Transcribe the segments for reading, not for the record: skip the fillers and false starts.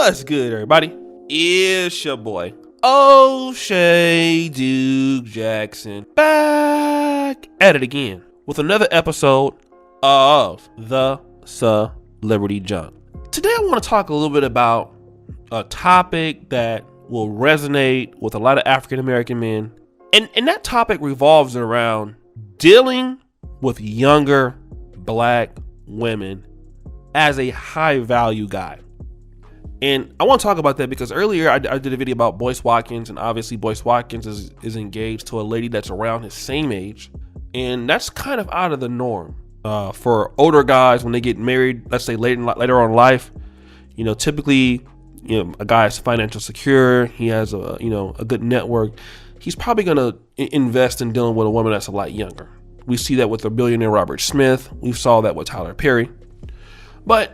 What's good, everybody? It's your boy, O'Shea Duke Jackson, back at it again with another episode of the Celebrity Junk. Today, I want to talk a little bit about a topic that will resonate with a lot of African American men, and that topic revolves around dealing with younger black women as a high value guy. And I want to talk about that because earlier I did a video about Boyce Watkins, and obviously Boyce Watkins is engaged to a lady that's around his same age, and that's kind of out of the norm for older guys when they get married. Let's say later on in life, typically, a guy is financially secure, he has a good network. He's probably gonna invest in dealing with a woman that's a lot younger. We see that with the billionaire Robert Smith. We saw that with Tyler Perry, but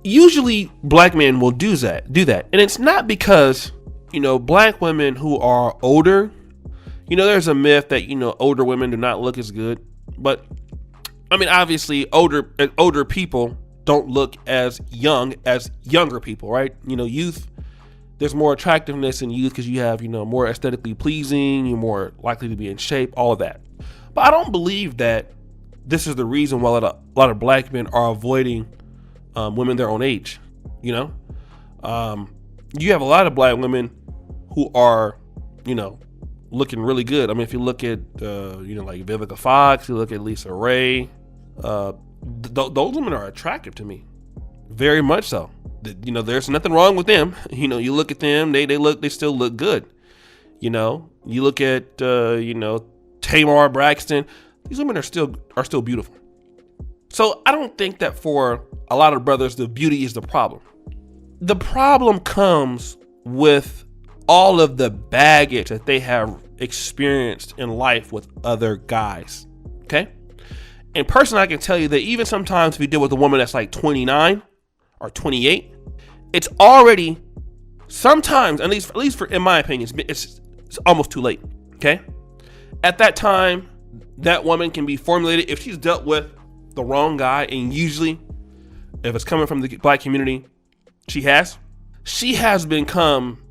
usually black men will do that. And it's not because, black women who are older, there's a myth that, older women do not look as good. But I mean, obviously older people don't look as young as younger people, right? Youth, there's more attractiveness in youth because you have, more aesthetically pleasing, you're more likely to be in shape, all of that. But I don't believe that this is the reason why a lot of black men are avoiding women their own age. You have a lot of black women who are, looking really good. I mean, if you look at, like Vivica Fox, you look at Lisa Ray, those women are attractive to me, very much so. There's nothing wrong with them. You look at them, they still look good. You look at, Tamar Braxton. These women are still beautiful. So I don't think that for a lot of brothers, the beauty is the problem. The problem comes with all of the baggage that they have experienced in life with other guys. Okay? And personally, I can tell you that even sometimes if you deal with a woman that's like 29 or 28, it's already sometimes, at least in my opinion, it's almost too late. Okay? At that time, that woman can be formulated if she's dealt with the wrong guy, and usually if it's coming from the black community, she has become,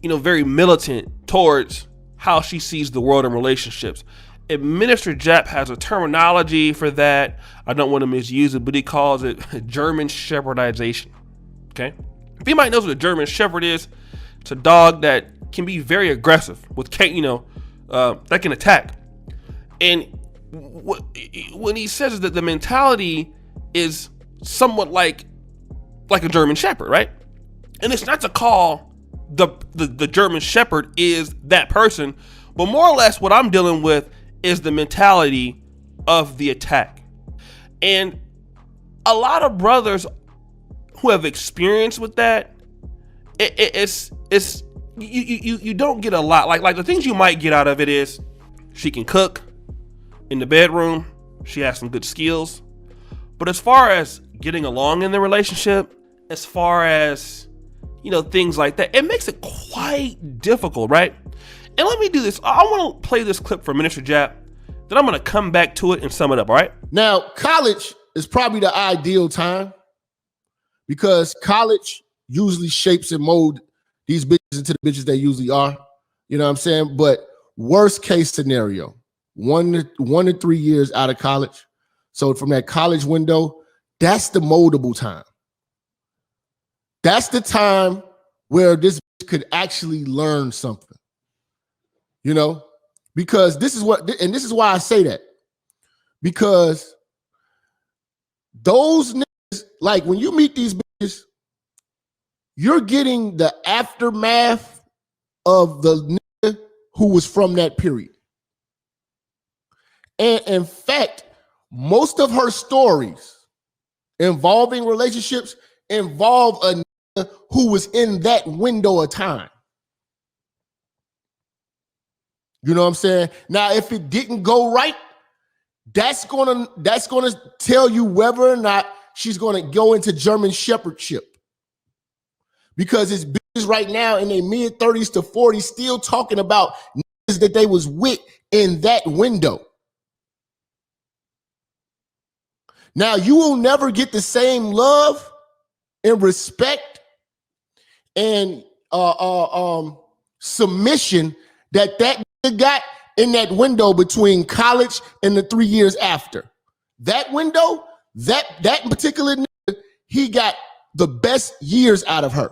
very militant towards how she sees the world and relationships. And Minister Jap has a terminology for that. I don't want to misuse it, but he calls it German Shepherdization. Okay. If anybody knows what a German Shepherd is, it's a dog that can be very aggressive that can attack. And when he says that the mentality is somewhat like a German Shepherd, right? And it's not to call the German Shepherd is that person, but more or less what I'm dealing with is the mentality of the attack. And a lot of brothers who have experience with that, it's you don't get a lot. Like the things you might get out of it is she can cook in the bedroom, she has some good skills. But as far as getting along in the relationship, as far as, things like that, it makes it quite difficult, right? And let me do this. I want to play this clip from Minister Jap, then I'm going to come back to it and sum it up, all right? Now, college is probably the ideal time because college usually shapes and mold these bitches into the bitches they usually are. You know what I'm saying? But worst case scenario, 1 to 3 years out of college. So from that college window, that's the moldable time. That's the time where this bitch could actually learn something, because this is why I say that, because those niggas, like when you meet these bitches, you're getting the aftermath of the nigga who was from that period. And in fact, most of her stories involving relationships involve a nigga who was in that window of time. You know what I'm saying? Now, if it didn't go right, that's gonna tell you whether or not she's gonna go into German shepherdship. Because it's bitches right now in their mid 30s to 40s still talking about niggas that they was with in that window. Now, you will never get the same love and respect and submission that nigga got in that window between college and the 3 years after. That window, that particular nigga, he got the best years out of her.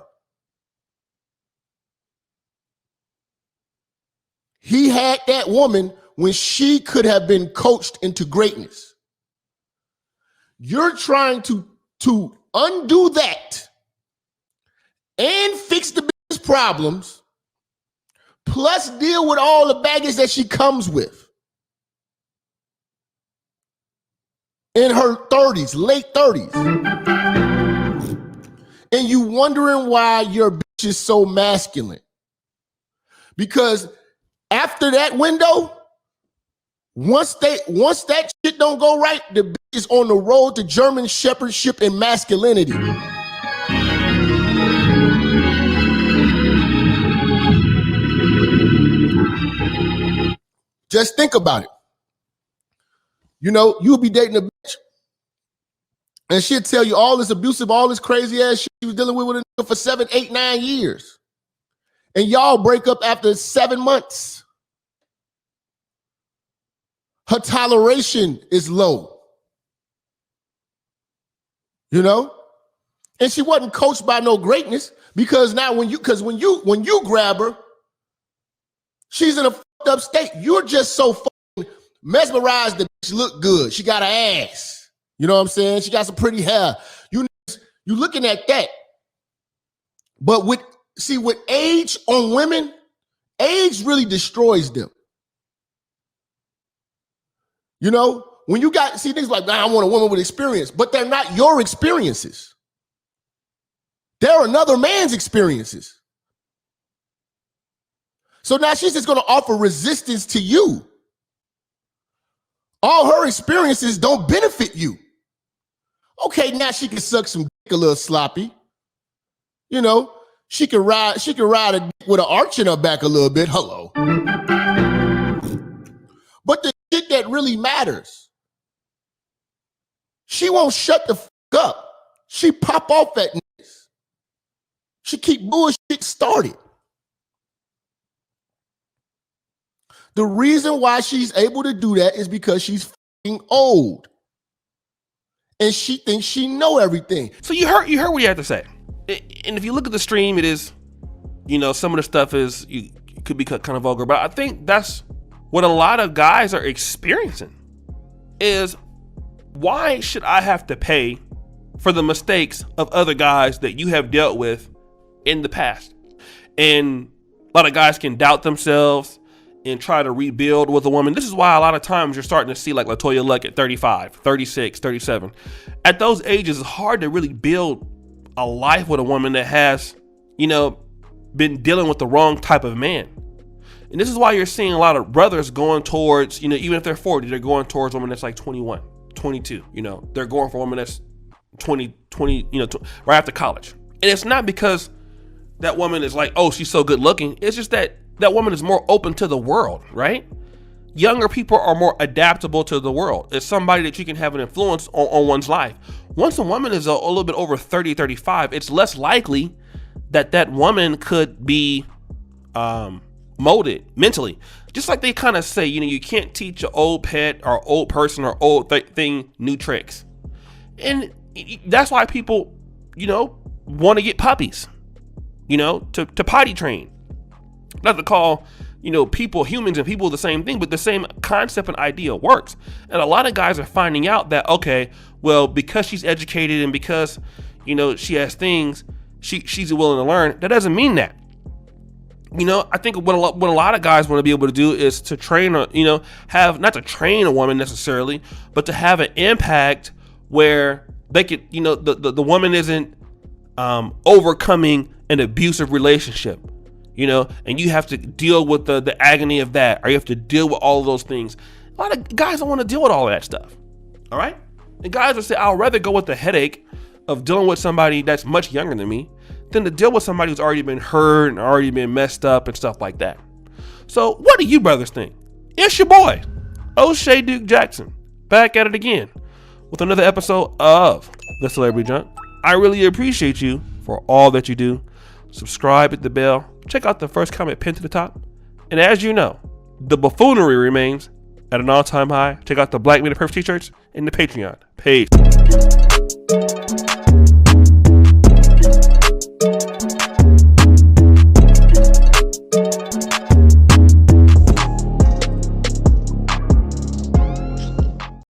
He had that woman when she could have been coached into greatness. You're trying to undo that and fix the business problems, plus deal with all the baggage that she comes with in her 30s, late 30s. And you wondering why your bitch is so masculine. Because after that window, once that shit don't go right, the bitch is on the road to German shepherdship and masculinity. Just think about it. You know, you'll be dating a bitch and she'll tell you all this abusive, all this crazy ass shit she was dealing with a nigga for 7, 8, 9 years. And y'all break up after 7 months. Her toleration is low. You know? And she wasn't coached by no greatness, because now when you grab her, she's in a fucked up state. You're just so fucking mesmerized that she look good. She got an ass. You know what I'm saying? She got some pretty hair. You looking at that. But with age on women, age really destroys them. You know, when you got, see things like, I want a woman with experience, but they're not your experiences. They're another man's experiences. So now she's just going to offer resistance to you. All her experiences don't benefit you. Okay, now she can suck some dick a little sloppy. You know, she can ride a dick with an arch in her back a little bit. Hello. But the shit that really matters, she won't shut the fuck up. She pop off at niggas. She keep bullshit started. The reason why she's able to do that is because she's fucking old. And she thinks she know everything. So you heard what you had to say. And if you look at the stream, it is, you know, some of the stuff is, you could be kind of vulgar, but I think that's what a lot of guys are experiencing is, why should I have to pay for the mistakes of other guys that you have dealt with in the past? And a lot of guys can doubt themselves and try to rebuild with a woman. This is why a lot of times you're starting to see like LaToya Luck at 35, 36, 37. At those ages, it's hard to really build a life with a woman that has, you know, been dealing with the wrong type of man. And this is why you're seeing a lot of brothers going towards, you know, even if they're 40, they're going towards a woman that's like 21, 22, you know, they're going for a woman that's 20, you know, right after college. And it's not because that woman is like, oh, she's so good looking. It's just that woman is more open to the world, right? Younger people are more adaptable to the world. It's somebody that you can have an influence on one's life. Once a woman is a little bit over 30, 35, it's less likely that woman could be molded mentally. Just like they kind of say, you know, you can't teach an old pet or old person or old thing new tricks. And that's why people, you know, want to get puppies, you know, to potty train. Not to call, you know, humans and people the same thing, but the same concept and idea works. And a lot of guys are finding out that, okay, well, because she's educated and because, you know, she has things, she's willing to learn. That doesn't mean that. You know, I think what a lot of guys want to be able to do is to train, or, you know, have, not to train a woman necessarily, but to have an impact where they could, you know, the woman isn't overcoming an abusive relationship. You know, and you have to deal with the agony of that, or you have to deal with all of those things. A lot of guys don't want to deal with all of that stuff. All right. And guys will say, I'll rather go with the headache of dealing with somebody that's much younger than me than to deal with somebody who's already been hurt and already been messed up and stuff like that. So what do you brothers think? It's your boy, O'Shea Duke Jackson, back at it again with another episode of The Celebrity Junk. I really appreciate you for all that you do. subscribe, hit the bell, check out the first comment pinned to the top. And as you know, the buffoonery remains at an all-time high. Check out the Black Men Are Perfect t-shirts and the Patreon. Peace.